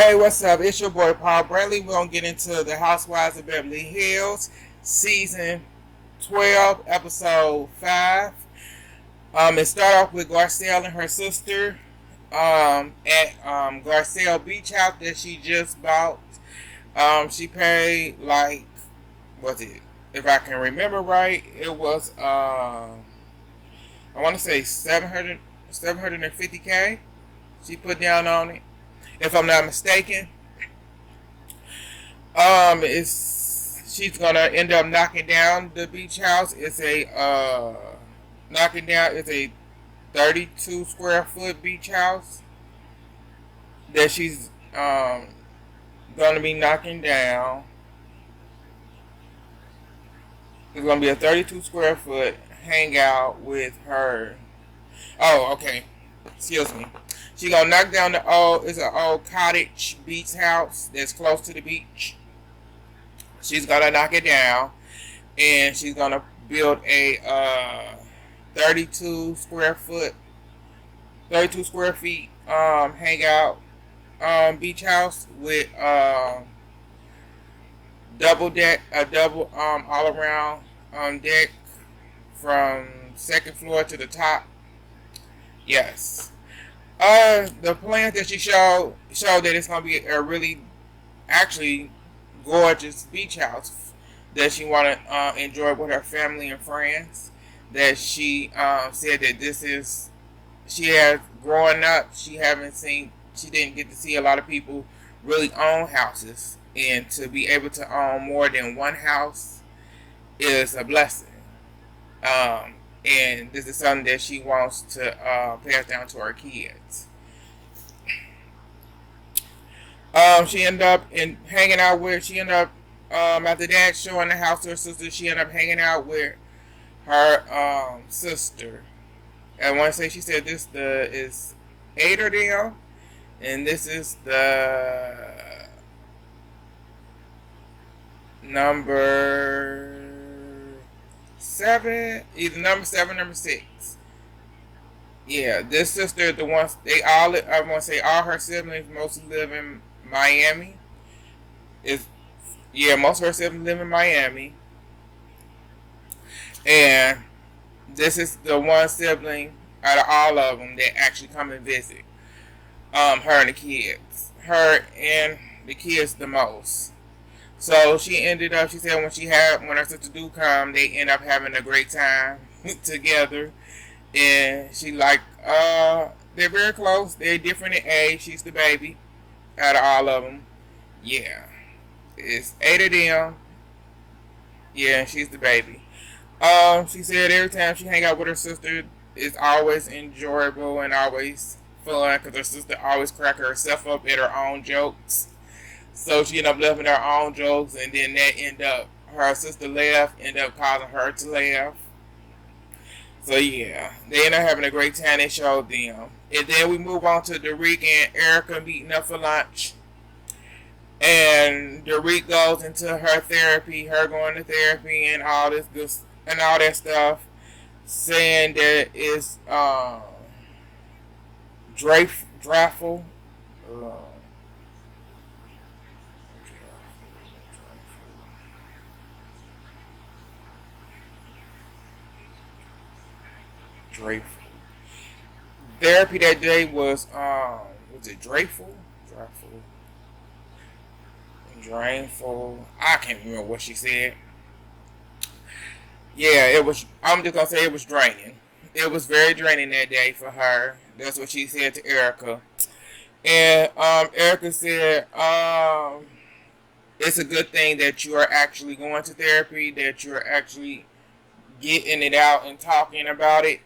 Hey, what's up? It's your boy Paul Bradley. We're gonna get into the Housewives of Beverly Hills, season 12, episode 5. It started off with Garcelle and her sister at Garcelle Beach House that she just bought. She paid like, what's it? If I can remember right, it was I want to say 750K. She put down on it, if I'm not mistaken. It's she's gonna end up knocking down the beach house. It's a knocking down. It's a 32 square foot beach house that she's gonna be knocking down. It's gonna be a 32 square foot hangout with her. Oh, okay. Excuse me. She gonna knock down the old. It's an old cottage beach house that's close to the beach. She's gonna knock it down, and she's gonna build a 32 square foot, 32 square feet hangout beach house with double deck, a double all around deck from second floor to the top. Yes. The plans that she showed that it's gonna be a really actually gorgeous beach house that she want to enjoy with her family and friends. That she said that this is, she has growing up, she didn't get to see a lot of people really own houses, and to be able to own more than one house is a blessing. And this is something that she wants to pass down to her kids. She ended up hanging out with. She ended up after that showing the house to her sister. She ended up hanging out with her sister. I want to say she said this is 8 of them, and this is the number 7, either number 7, number 6. Yeah, this sister, the ones they all. I want to say all her siblings mostly live in Miami. Is Yeah, most of her siblings live in Miami, and this is the one sibling out of all of them that actually come and visit. Her and the kids, her and the kids the most. So she ended up. She said when her sister do come, they end up having a great time together, and she like they're very close. They're different in age. She's the baby out of all of them. Yeah, it's 8 of them. Yeah, and she's the baby. She said every time she hang out with her sister, it's always enjoyable and always fun because her sister always crack herself up at her own jokes. So she ended up laughing at her own jokes, and then that end up her sister laugh, end up causing her to laugh. So yeah, they end up having a great time. They showed them, and then we move on to Derek and Erica meeting up for lunch. And Derek goes into her therapy, her going to therapy, and all this good and all that stuff, saying that it's Drafel. Uh, Drafel. Therapy that day was it Drafel? Drafel. Drainful. I can't remember what she said. Yeah, it was. I'm just gonna say it was draining. It was very draining that day for her. That's what she said to Erica. And Erica said, it's a good thing that you are actually going to therapy, that you're actually getting it out and talking about it.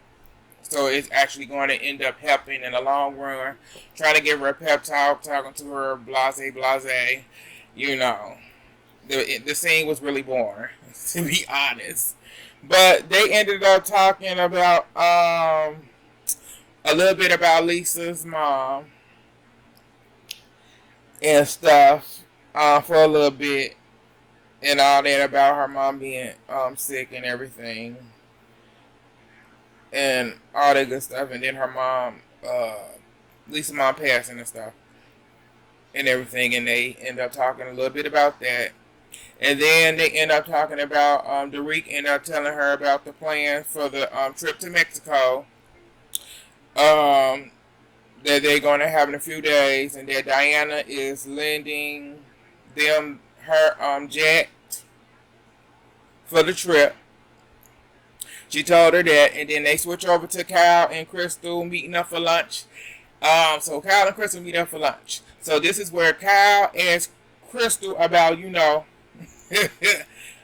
So it's actually going to end up helping in the long run. Trying to give her a pep talk, talking to her, blase, blase. You know, the scene was really boring, to be honest. But they ended up talking about a little bit about Lisa's mom and stuff for a little bit, and all that about her mom being sick and everything, and all that good stuff. And then her mom, Lisa's mom passing and stuff. and everything, and they end up talking a little bit about that. And then they end up talking about Derek end up telling her about the plan for the trip to Mexico. Um, that they're going to have in a few days, and that Diana is lending them her jet for the trip. She told her that, and then they switch over to Kyle and Crystal meeting up for lunch. So Kyle and Crystal meet up for lunch. So this is where Kyle asks Crystal about,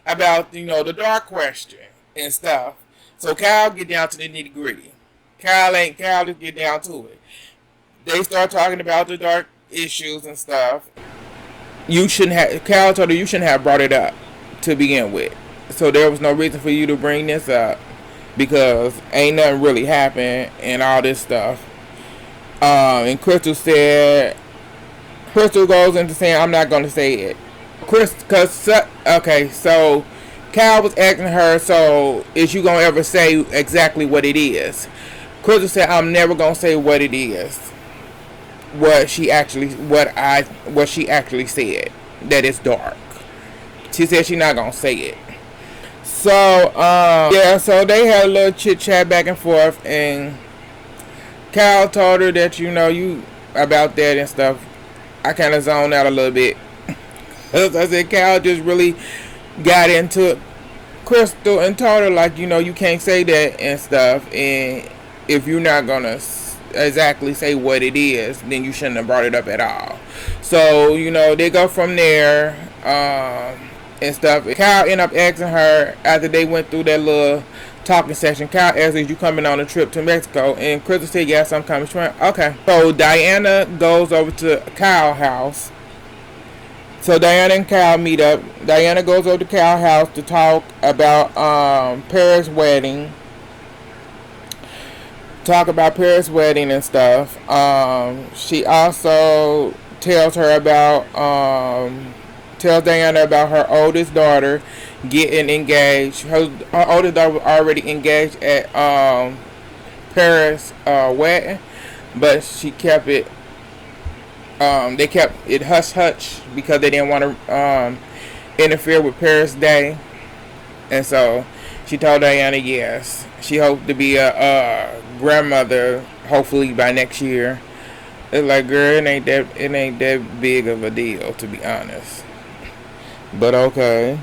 about, the dark question and stuff. So Kyle get down to the nitty gritty. Kyle just get down to it. They start talking about the dark issues and stuff. Kyle told her you shouldn't have brought it up to begin with. So there was no reason for you to bring this up because ain't nothing really happened and all this stuff. And Crystal goes into saying, I'm not going to say it. So Kyle was asking her, so is you going to ever say exactly what it is? Crystal said, I'm never going to say what it is. What she actually said, that it's dark. She said she's not going to say it. So, so they had a little chit chat back and forth, and Kyle told her that, you about that and stuff. I kind of zoned out a little bit. As I said, Kyle just really got into Crystal and told her, like, you can't say that and stuff. And if you're not going to exactly say what it is, then you shouldn't have brought it up at all. So, they go from there and stuff. Kyle ended up asking her after they went through that little talking session. Kyle asked, "Is you coming on a trip to Mexico?" And Crystal said, "Yes, I'm coming." Okay. So Diana goes over to Kyle's house. So Diana and Kyle meet up. Diana goes over to Kyle's house to talk about Paris' wedding. Talk about Paris' wedding and stuff. She also tells Diana about her oldest daughter getting engaged. Her oldest daughter was already engaged at Paris' wedding, but she kept it. They kept it hush because they didn't want to interfere with Paris' day, and so she told Diana yes, she hoped to be a grandmother hopefully by next year. It's like, girl, it ain't that big of a deal, to be honest. But okay.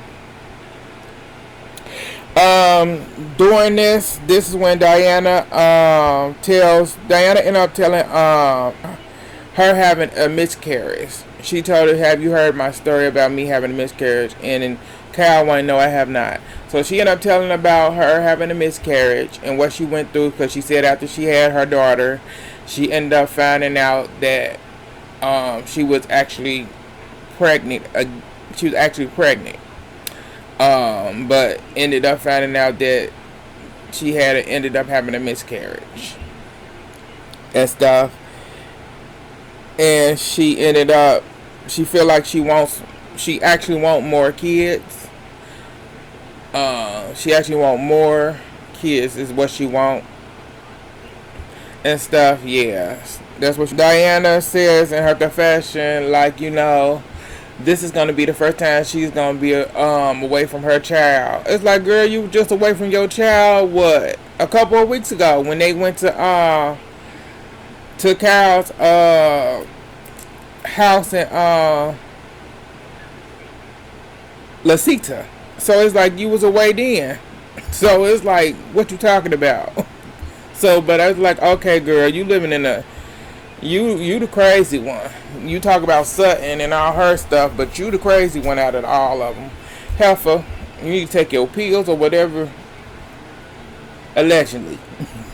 During this is when Diana ended up telling her having a miscarriage. She told her, "Have you heard my story about me having a miscarriage?" And Kyle wanted to know, "I have not." So she ended up telling about her having a miscarriage and what she went through, because she said after she had her daughter, she ended up finding out that she was actually pregnant. But ended up finding out that she ended up having a miscarriage and stuff. And she feel like she actually want more kids. She actually want more kids is what she want and stuff. Yeah, that's what Diana says in her confession. Like, this is going to be the first time she's going to be away from her child. It's like, girl, you were just away from your child, what? A couple of weeks ago when they went to Kyle's house in La Cita. So it's like you was away then. So it's like, what you talking about? So, but I was like, okay, girl, you living in you the crazy one. You talk about Sutton and all her stuff, but you the crazy one out of all of them. Heifer, you need to take your pills or whatever. Allegedly.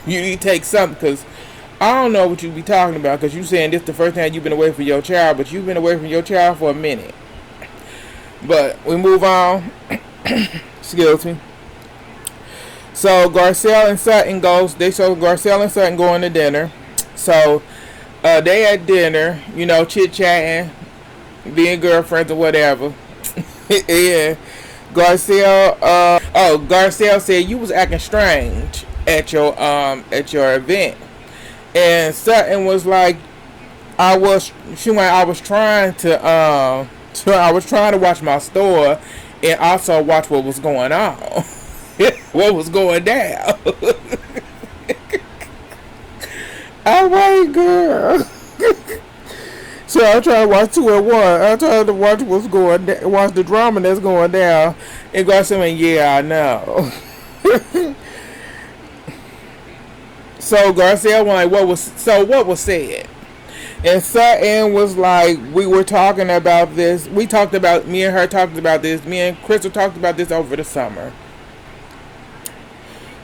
You need to take something, because I don't know what you be talking about, because you saying this the first time you've been away from your child, but you've been away from your child for a minute. But we move on. Excuse me. So Garcelle and Sutton Garcelle and Sutton going to dinner. So they at dinner, chit chatting, being girlfriends or whatever. Yeah. Garcelle said you was acting strange at your event. And Sutton was like, I was trying to I was trying to watch my store and also watch what was going on. What was going down. All right, girl. So I try to watch two at one. I try to watch watch the drama that's going down, and go saying, "Yeah, I know." So Garcia was like, what was said?" And Sutton was like, "We were talking about this. Me and her talked about this. Me and Crystal talked about this over the summer."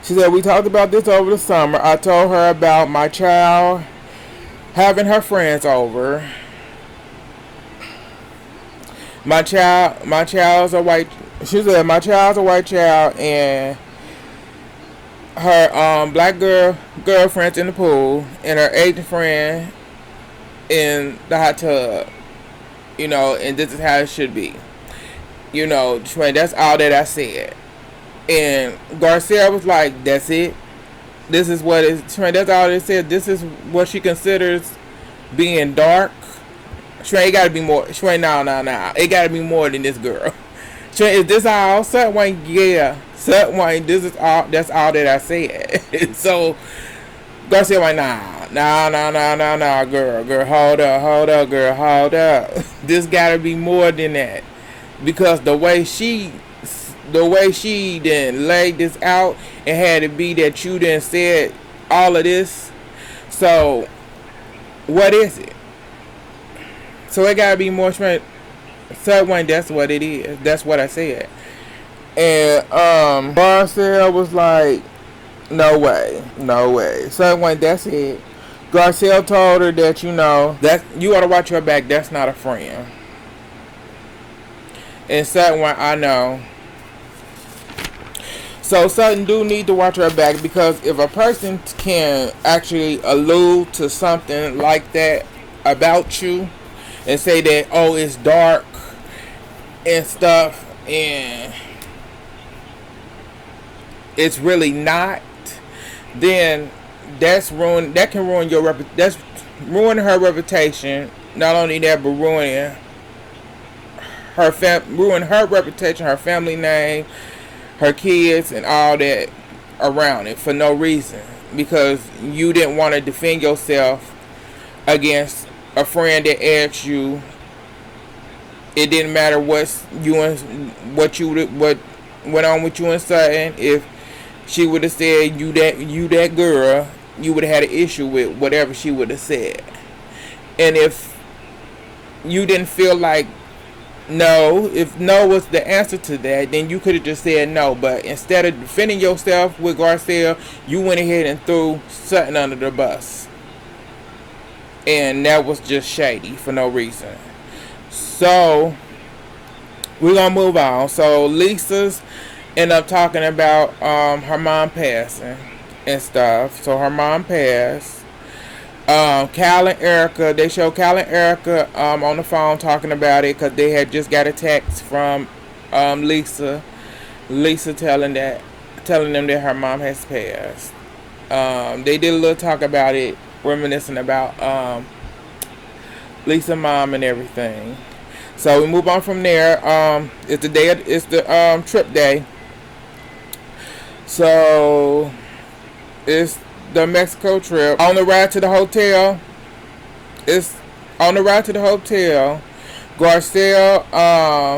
She said, "We talked about this over the summer. I told her about my child having her friends over. My child's a white." She said, "My child's a white child, and her black girlfriend's in the pool, and her Asian friend in the hot tub. And this is how it should be. That's all that I said." And Garcia was like, "That's it. This is what is. That's all it said. This is what she considers being dark. It gotta be more. No. It gotta be more than this, girl. Is this all?" Sutton Wayne, yeah. Sutton Wayne, this is all. That's all that I said." So Garcia like, nah, girl, hold up, girl, hold up. This gotta be more than that, because the way she then laid this out, it had to be that you then said all of this. So what is it? So it gotta be more strength. Sutton Wayne, that's what it is. That's what I said. And Garcia was like, no way. Sutton Wayne, that's it. Garcia told her that that you ought to watch your back. That's not a friend. And Sutton Wayne, I know. So Sutton do need to watch her back, because if a person can actually allude to something like that about you and say that, oh, it's dark and stuff, and it's really not, then that's can ruin that's ruining her reputation. Not only that, but ruin her reputation, her family name, her kids, and all that around it for no reason, because you didn't want to defend yourself against a friend that asked you. It didn't matter what went on with you and Sutton. If she would have said you that girl, you would have had an issue with whatever she would have said. And if you didn't feel like if no was the answer to that, then you could have just said no. But instead of defending yourself with Garcia, you went ahead and threw Sutton under the bus. And that was just shady for no reason. So we're gonna move on. So Lisa's end up talking about her mom passing and stuff. So her mom passed. Cal and Erica, they show Cal and Erica on the phone talking about it, because they had just got a text from Lisa telling them that her mom has passed. They did a little talk about it, reminiscing about Lisa's mom and everything. So we move on from there. It's the trip day. So it's the Mexico trip. On the ride to the hotel, Garcia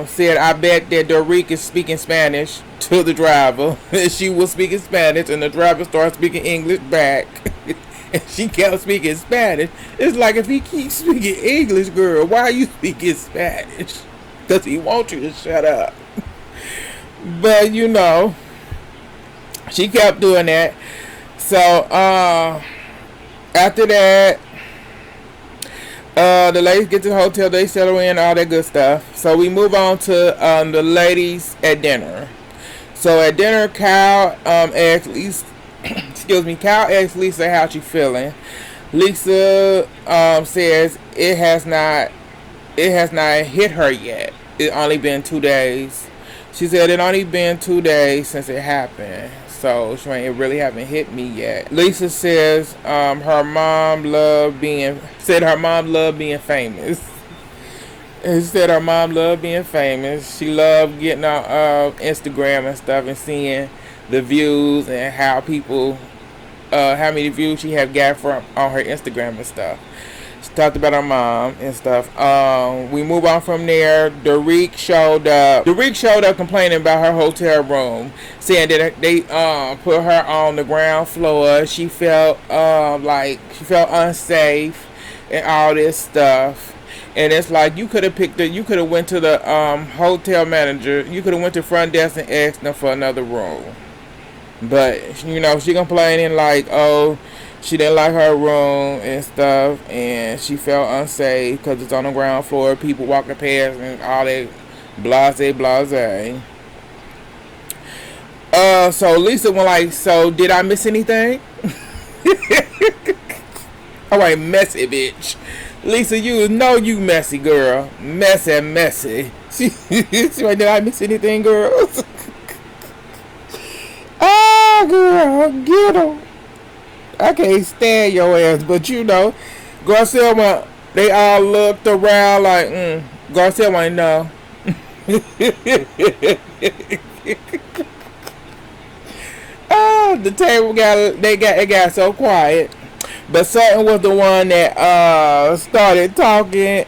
said, "I bet that Dorique is speaking Spanish," to the driver. She was speaking Spanish, and the driver started speaking English back. And she kept speaking Spanish. It's like, if he keeps speaking English, girl, why are you speaking Spanish? Because he wants you to shut up. But she kept doing that. So after that, the ladies get to the hotel, they settle in, all that good stuff. So we move on to the ladies at dinner. So at dinner, Kyle asked Lisa, Kyle asked Lisa how she feeling. Lisa says it has not hit her yet. It only been 2 days. She said it only been 2 days since it happened. so it really haven't hit me yet. Lisa says her mom loved being famous. She said her mom loved being famous. She loved getting on Instagram and stuff and seeing the views and how people, how many views she had got from on her Instagram and stuff. She talked about her mom and stuff. We move on from there. Derek showed up. Derek showed up complaining about her hotel room, saying that they put her on the ground floor. She felt unsafe and all this stuff. And it's like you could have went to the hotel manager. You could have went to front desk and asked them for another room. But she complaining like, oh, she didn't like her room and stuff, and she felt unsafe because it's on the ground floor, people walking past and all that blase. So Lisa went like, so did I miss anything? Alright, messy bitch. Lisa, you know you messy, girl. Messy. She like, did I miss anything, girl? Ah, girl, get her. I can't stand your ass, but Garcelle went, they all looked around like, Garcelle went, no. The table it got so quiet. But Sutton was the one that started talking.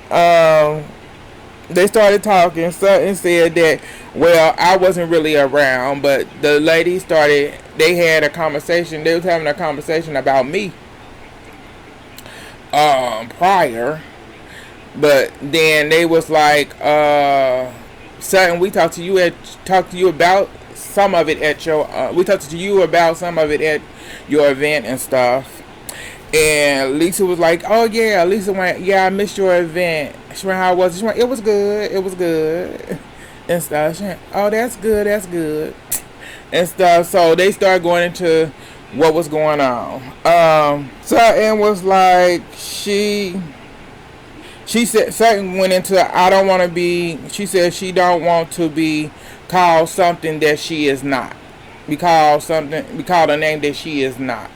They started talking. Sutton said that, well, I wasn't really around, but the lady they had a conversation. They was having a conversation about me prior. But then they was like, Sutton, we talked to you about some of it at your we talked to you about some of it at your event and stuff. And Lisa was like, oh yeah. Lisa went, yeah, I missed your event. She went, how was it? She went, it was good and stuff. She went, oh, that's good and stuff. So they started going into what was going on. Sutton was like, she said, Sutton went into, I don't want to be, she said she don't want to be called something that she is not. Be called a name that she is not.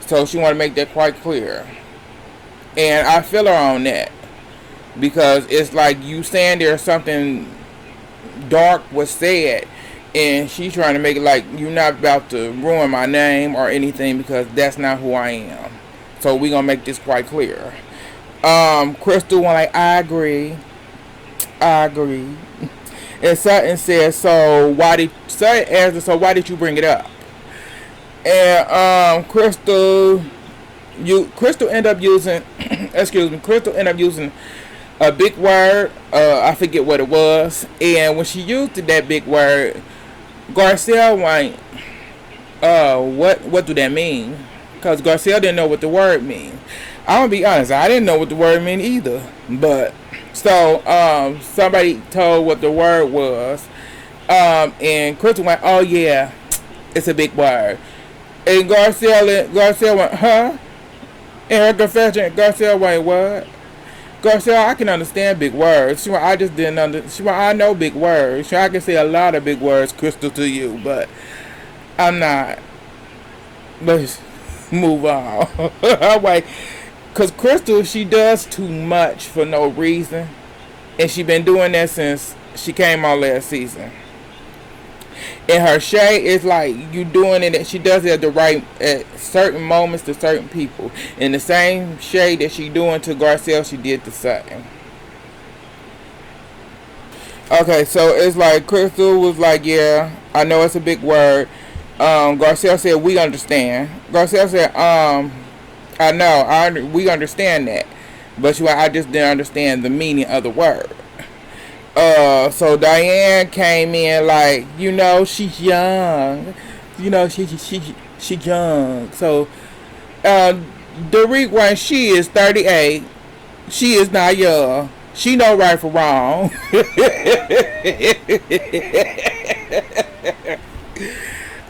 So she wanted to make that quite clear. And I feel her on that. Because it's like you saying there's something dark was said. And she's trying to make it like you're not about to ruin my name or anything, because that's not who I am. So we're going to make this quite clear. Crystal went like, I agree. And Sutton said, so why did you bring it up? And Crystal ended up using Crystal ended up using a big word. I forget what it was. And when she used that big word, Garcelle went, what do that mean? Because Garcelle didn't know what the word mean. I'm gonna be honest, I didn't know what the word mean either. But so somebody told what the word was. And Crystal went, oh yeah, it's a big word. And Garcelle went, huh? In her confession, Garcelle went, what? Garcelle, I can understand big words. She went, I just didn't understand. She went, I know big words. I can say a lot of big words, Crystal, to you, but I'm not. Let's move on. I'm like, because Crystal, she does too much for no reason. And she been doing that since she came on last season. And her shade is like you doing it. She does it at certain moments to certain people. And the same shade that she doing to Garcelle, she did to Sutton. Okay, so it's like Crystal was like, yeah, I know it's a big word. Garcelle said, we understand. Garcelle said, I know, we understand that. But she went, I just didn't understand the meaning of the word. So Diane came in like, she's young. She's young. So, Derek, when she is 38, she is not young. She know right from wrong.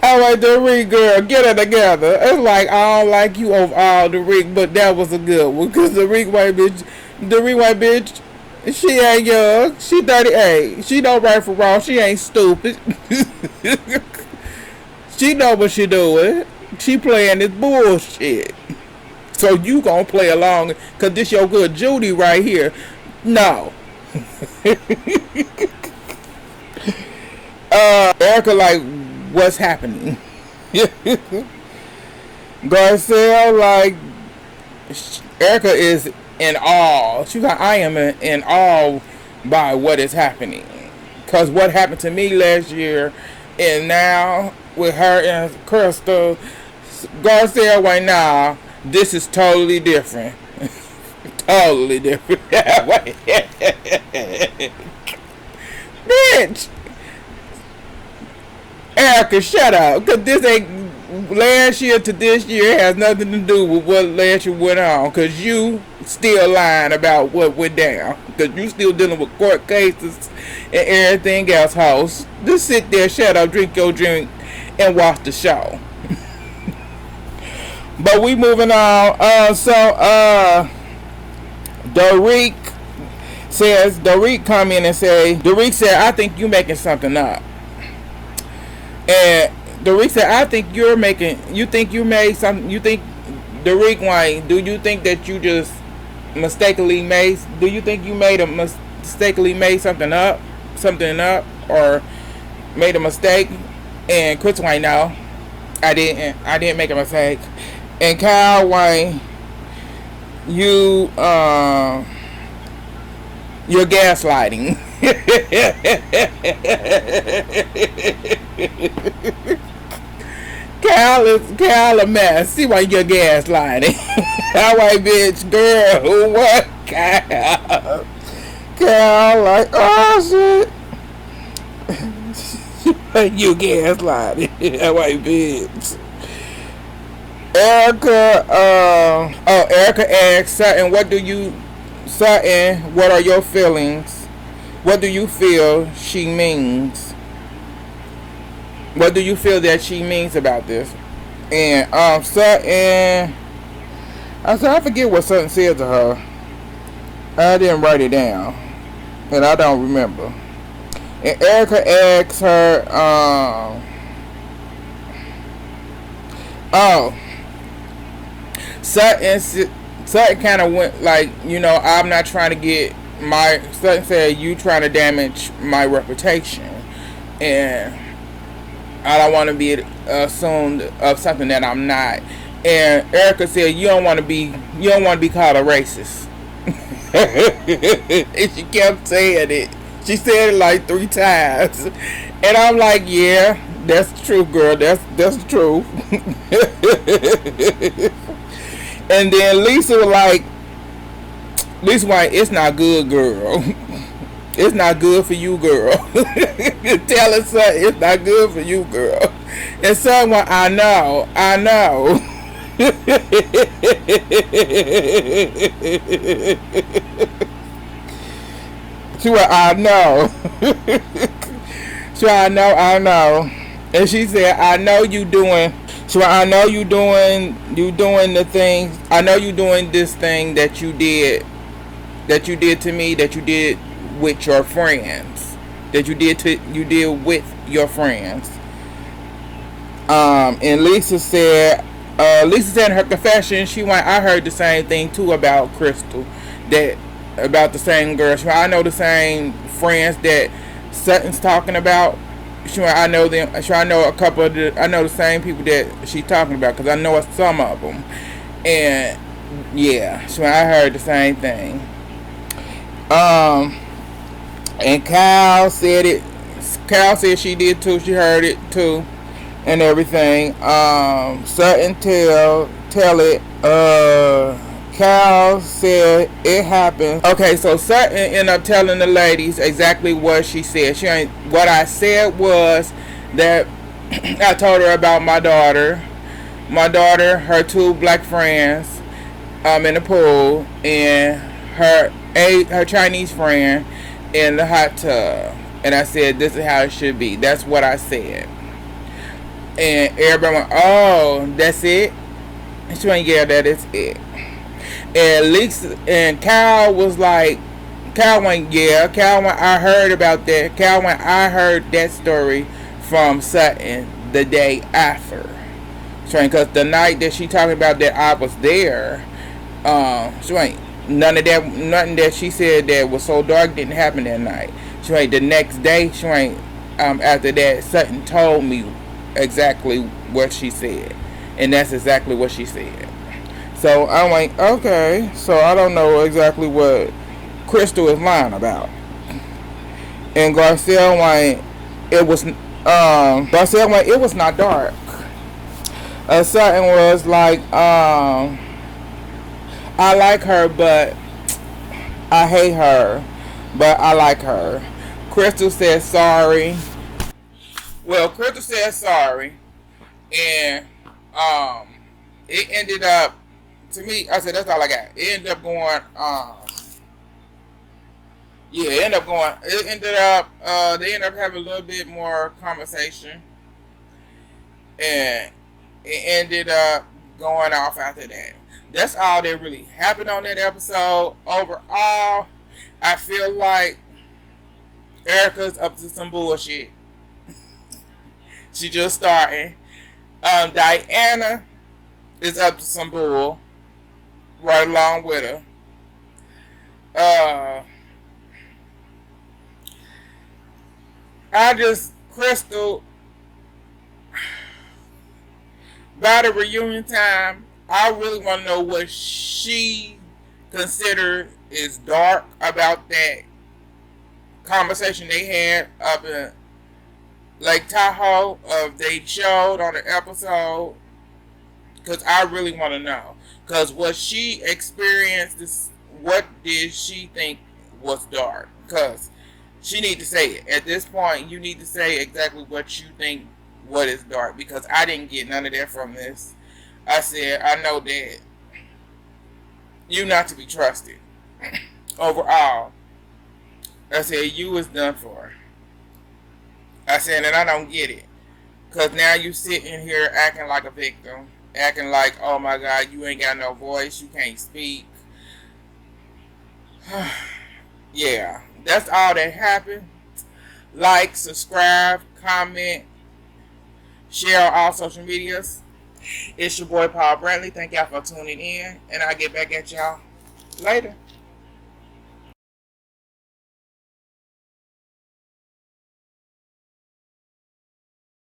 Alright, Derek, girl, get it together. It's like, I don't like you overall, Derek, but that was a good one. Because Derek white bitch, she ain't young. She 38. She know right from wrong. She ain't stupid. She know what she doing. She playing this bullshit. So you gonna play along cause this your good Judy right here. No. Erica like, what's happening? Garcelle like, Erica is in awe. She's like, I am in awe by what is happening. Cause what happened to me last year and now with her and Crystal, Garcelle right now, this is totally different. Totally different. Bitch. Erica, shut up. Cause this ain't last year to this year has nothing to do with what last year went on. Cause you still lying about what went down. Cause you still dealing with court cases and everything else, house. Just sit there, shut up, drink your drink, and watch the show. But we moving on. Dorit come in and say, Dorit said, I think you making something up. And Dorit said, I think you think you made something, you think, Dorit Wayne, do you think that you just mistakenly made something up, or made a mistake? And Chris Wayne, no, I didn't make a mistake. And Kyle Wayne, you're gaslighting. Kyle a mess. See why you're gaslighting. How white bitch girl? What Kyle? Kyle like, oh shit. You gaslighting. That white bitch. Erica asks Sutton, what are your feelings? What do you feel she means? What do you feel that she means about this? And Sutton, I forget what Sutton said to her. I didn't write it down, and I don't remember. And Erica asks her, Sutton kind of went like, I'm not trying to get Sutton said, you trying to damage my reputation, and I don't want to be assumed of something that I'm not. And Erica said, you don't want to be called a racist. And she kept saying it. She said it like 3 times, and I'm like, yeah, that's true, girl. That's true. And then Lisa was like, it's not good, girl. It's not good for you, girl. Tell her something, it's not good for you, girl. And someone, I know. She went, I know. She went, I know. And she said, I know you doing. She went, I know you doing the things. I know you doing this thing that you did to me, that you did with your friends, that you did with your friends. And Lisa said in her confession, she went, I heard the same thing too about Crystal, about the same girl. She went, I know the same friends that Sutton's talking about. She went, I know them. I know a couple of I know the same people that she's talking about, because I know some of them. And yeah, she went, I heard the same thing. And Kyle said it. Kyle said she did too. She heard it too, and everything. Sutton tell it. Kyle said it happened. Okay, so Sutton ended up telling the ladies exactly what she said. What I said was that I told her about my daughter, her 2 black friends, in the pool, and her Chinese friend in the hot tub. And I said, this is how it should be. That's what I said. And everybody went, oh, that's it? And she went, yeah, that is it. And Lisa and Kyle was like, Kyle went, I heard about that. Kyle went, I heard that story from Sutton. the day after. Because the night that she talking about that I was there, she ain't none of that, nothing that she said that was so dark didn't happen that night. She ain't the next day. She ain't after that. Sutton told me exactly what she said, and that's exactly what she said. So I'm like, okay, so I don't know exactly what Crystal is lying about. And Garcelle like it was Garcelle like it was not dark. Sutton was like I like her but I hate her but I like her. Crystal said sorry. Well, Crystal said sorry, and um it ended up, to me, I said that's all I got. It ended up going yeah, they ended up having a little bit more conversation, and it ended up going off after that. That's all that really happened on that episode. Overall, I feel like Erica's up to some bullshit. She just starting. Diana is up to some bull right along with her. Uh, Crystal, by the reunion time, I really want to know what she considered is dark about that conversation they had up in Lake Tahoe. They showed on the episode, because I really want to know. Because what she experienced, what did she think was dark? Because she need to say it. At this point, you need to say exactly what you think, what is dark. Because I didn't get none of that from this. I said, I know that you not to be trusted. Overall, I said, you is done for. I said, and I don't get it. Because now you sitting here acting like a victim. Acting like, oh my God, you ain't got no voice. You can't speak. Yeah, that's all that happened. Like, subscribe, comment, share on all social medias. It's your boy Paul Brantley. Thank y'all for tuning in. And I'll get back at y'all later.